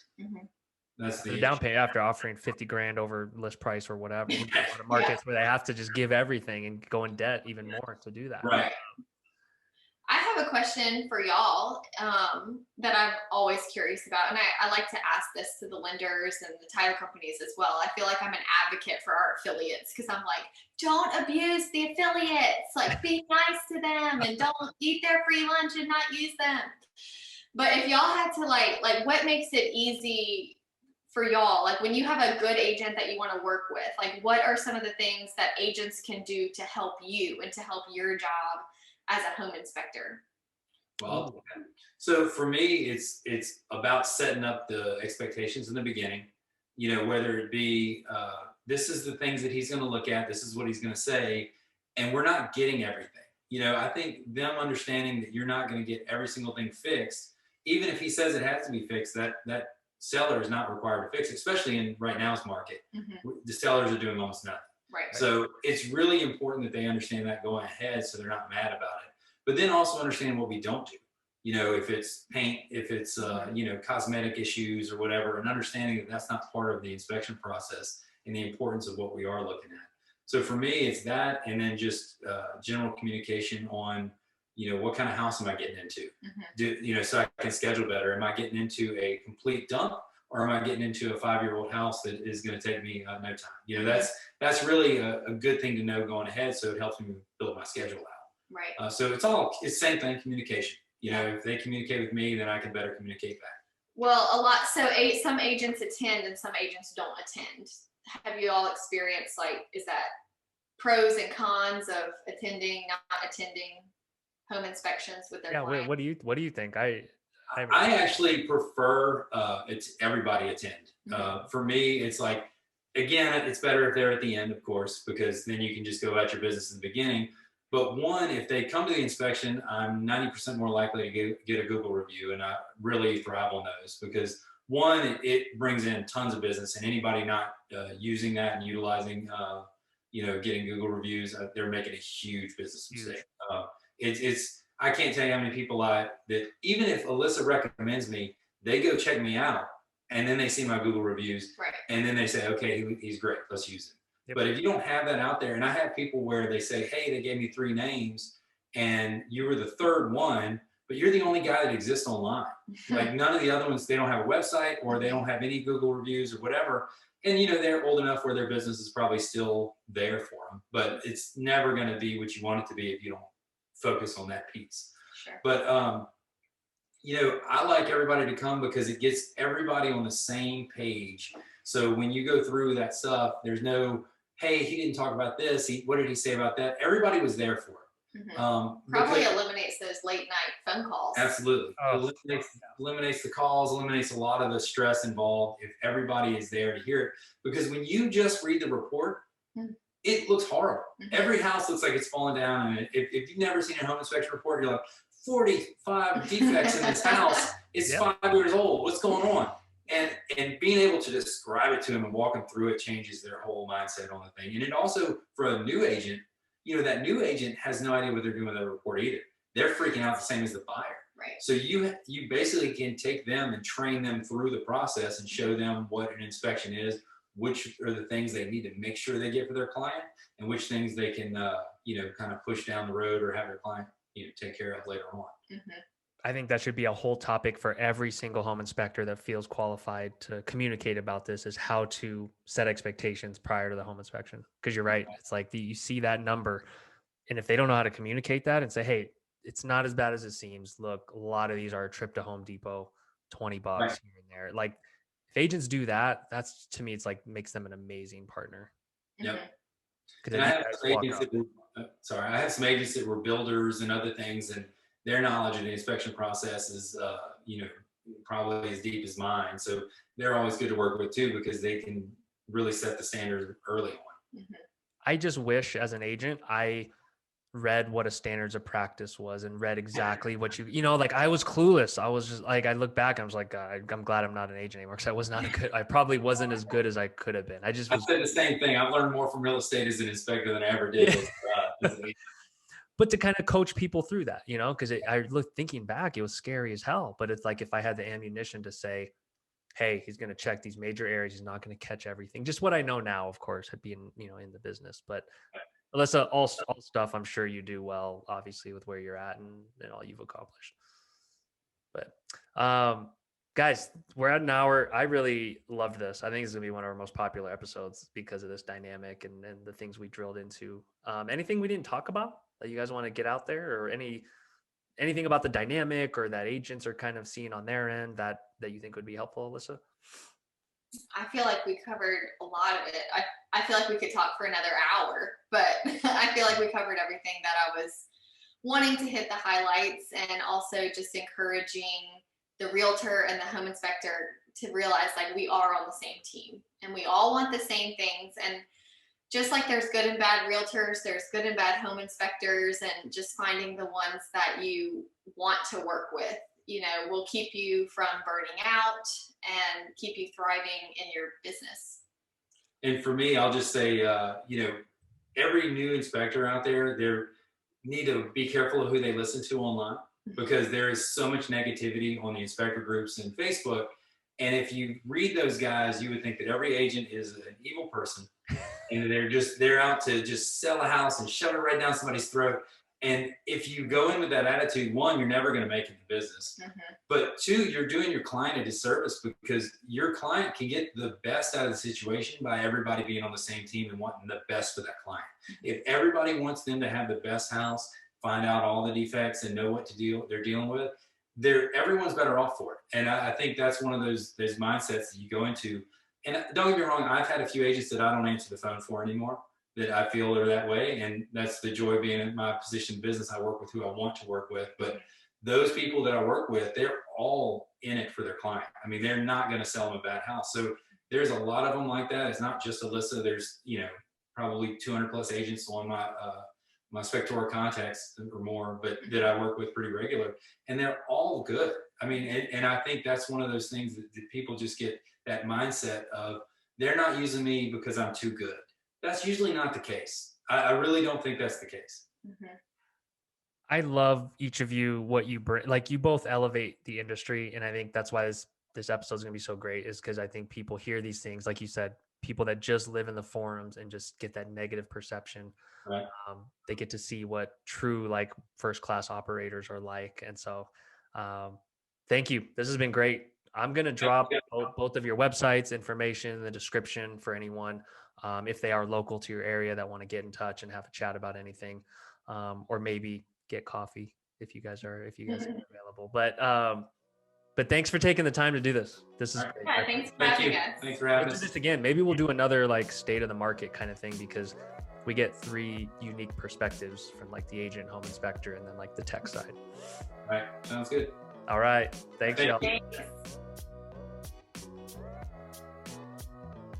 That's the down pay after offering 50 grand over list price or whatever. A lot of markets where they have to just give everything and go in debt even more to do that. Right. I have a question for y'all that I'm always curious about, and I like to ask this to the lenders and the title companies as well. I feel like I'm an advocate for our affiliates because I'm like, don't abuse the affiliates. Like, be nice to them and don't eat their free lunch and not use them. But if y'all had to like what makes it easy for y'all, like when you have a good agent that you want to work with, like what are some of the things that agents can do to help you and to help your job as a home inspector? Well, so for me, it's about setting up the expectations in the beginning. You know, whether it be this is the things that he's going to look at, this is what he's going to say, and we're not getting everything. You know, I think them understanding that you're not going to get every single thing fixed, even if he says it has to be fixed, that seller is not required to fix it, especially in right now's market. The sellers are doing almost nothing. Right. So it's really important that they understand that going ahead so they're not mad about it. But then also understand what we don't do. You know, if it's paint, if it's, you know, cosmetic issues or whatever, and understanding that that's not part of the inspection process and the importance of what we are looking at. So for me, it's that, and then just general communication on, you know, what kind of house am I getting into? You know, so I can schedule better. Am I getting into a complete dump? Or am I getting into a 5-year-old house that is going to take me no time? You know, that's really a good thing to know going ahead. So it helps me build my schedule out. Right. So it's the same thing, communication. You know, if they communicate with me, then I can better communicate back. Well, some agents attend and some agents don't attend. Have you all experienced, like, is that pros and cons of attending, not attending home inspections with their clients? What do you think? I actually prefer it's everybody attend. For me, it's like, again, it's better if they're at the end, of course, because then you can just go about your business in the beginning. But one, if they come to the inspection, I'm 90% more likely to get a Google review, and I really thrive on those because one, it brings in tons of business, and anybody not using that and utilizing, you know, getting Google reviews, they're making a huge business mistake. I can't tell you how many people that even if Alissa recommends me, they go check me out and then they see my Google reviews and then they say, okay, he's great, let's use him. But if you don't have that out there, and I have people where they say, hey, they gave me 3 names and you were the third one, but you're the only guy that exists online. Like none of the other ones, they don't have a website or they don't have any Google reviews or whatever. And, you know, they're old enough where their business is probably still there for them, but it's never going to be what you want it to be if you don't focus on that piece. But, you know, I like everybody to come because it gets everybody on the same page. So when you go through that stuff, there's no, hey, he didn't talk about this. What did he say about that? Everybody was there for it. Probably eliminates those late night phone calls. Absolutely. Eliminates the calls, eliminates a lot of the stress involved if everybody is there to hear it. Because when you just read the report, it looks horrible. Every house looks like it's fallen down. And if you've never seen a home inspection report, you're like, 45 defects in this house. It's 5 years old. What's going on? And being able to describe it to them and walk them through it changes their whole mindset on the thing. And it also, for a new agent, you know, that new agent has no idea what they're doing with their report either. They're freaking out the same as the buyer. Right. So you basically can take them and train them through the process and show them what an inspection is, which are the things they need to make sure they get for their client, and which things they can, you know, kind of push down the road or have their client, you know, take care of later on. I think that should be a whole topic for every single home inspector that feels qualified to communicate about this, is how to set expectations prior to the home inspection. Because you're right. It's like you see that number, and if they don't know how to communicate that and say, hey, it's not as bad as it seems. Look, a lot of these are a trip to Home Depot, $20 Right. here and there. Like if agents do that, that's, to me, it's like makes them an amazing partner. Yep. Because And if I you have guys some walk agents up, that were, I have some agents that were builders and other things, and their knowledge of the inspection process is, probably as deep as mine. So they're always good to work with too, because they can really set the standards early on. I just wish as an agent, I read what a standards of practice was and read exactly what like I was clueless. I was just like, I look back and I was like, I'm glad I'm not an agent anymore, because I was not I probably wasn't as good as I could have been. I just I was. said the same thing. I've learned more from real estate as an inspector than I ever did as an agent. But to kind of coach people through that, because I look, thinking back, it was scary as hell. But it's like, if I had the ammunition to say, hey, he's going to check these major areas, he's not going to catch everything. Just what I know now, of course, had been, in the business. But Alyssa, all stuff I'm sure you do well, obviously, with where you're at and all you've accomplished. But guys, we're at an hour. I really loved this. I think it's gonna be one of our most popular episodes because of this dynamic and the things we drilled into. Anything we didn't talk about that you guys want to get out there, or anything about the dynamic or that agents are kind of seeing on their end that you think would be helpful, Alyssa? I feel like we covered a lot of it. I feel like we could talk for another hour, but I feel like we covered everything that I was wanting to hit the highlights, and also just encouraging the realtor and the home inspector to realize like we are on the same team and we all want the same things. And just like there's good and bad realtors, there's good and bad home inspectors, and just finding the ones that you want to work with, will keep you from burning out and keep you thriving in your business. And for me, I'll just say, every new inspector out there, they need to be careful of who they listen to online, because there is so much negativity on the inspector groups and Facebook. And if you read those guys, you would think that every agent is an evil person, and they're out to just sell a house and shove it right down somebody's throat. And if you go in with that attitude, one, you're never going to make it in business. But two, you're doing your client a disservice, because your client can get the best out of the situation by everybody being on the same team and wanting the best for that client. If everybody wants them to have the best house, find out all the defects and know what they're dealing with, everyone's better off for it. And I think that's one of those mindsets that you go into. And don't get me wrong, I've had a few agents that I don't answer the phone for anymore, that I feel are that way. And that's the joy of being in my position in business. I work with who I want to work with. But those people that I work with, they're all in it for their client. I mean, they're not going to sell them a bad house. So there's a lot of them like that. It's not just Alyssa. There's, probably 200 plus agents on my Spectora contacts or more, but that I work with pretty regular, and they're all good. I mean, and I think that's one of those things that people just get that mindset of, they're not using me because I'm too good. That's usually not the case. I really don't think that's the case. I love each of you, what you bring. Like, you both elevate the industry, and I think that's why this episode is going to be so great, is because I think people hear these things, like you said, people that just live in the forums and just get that negative perception. Right. They get to see what true, like, first class operators are like. And so thank you. This has been great. I'm going to drop both of your websites information in the description for anyone, if they are local to your area, that want to get in touch and have a chat about anything, or maybe get coffee if you guys are available. But thanks for taking the time to do this. This is great. Yeah, thanks for having us. Thanks for having us. We'll do this again. Maybe we'll do another like state of the market kind of thing, because we get 3 unique perspectives from like the agent, home inspector, and then like the tech side. All right. Sounds good. All right. Thanks, y'all. Thanks.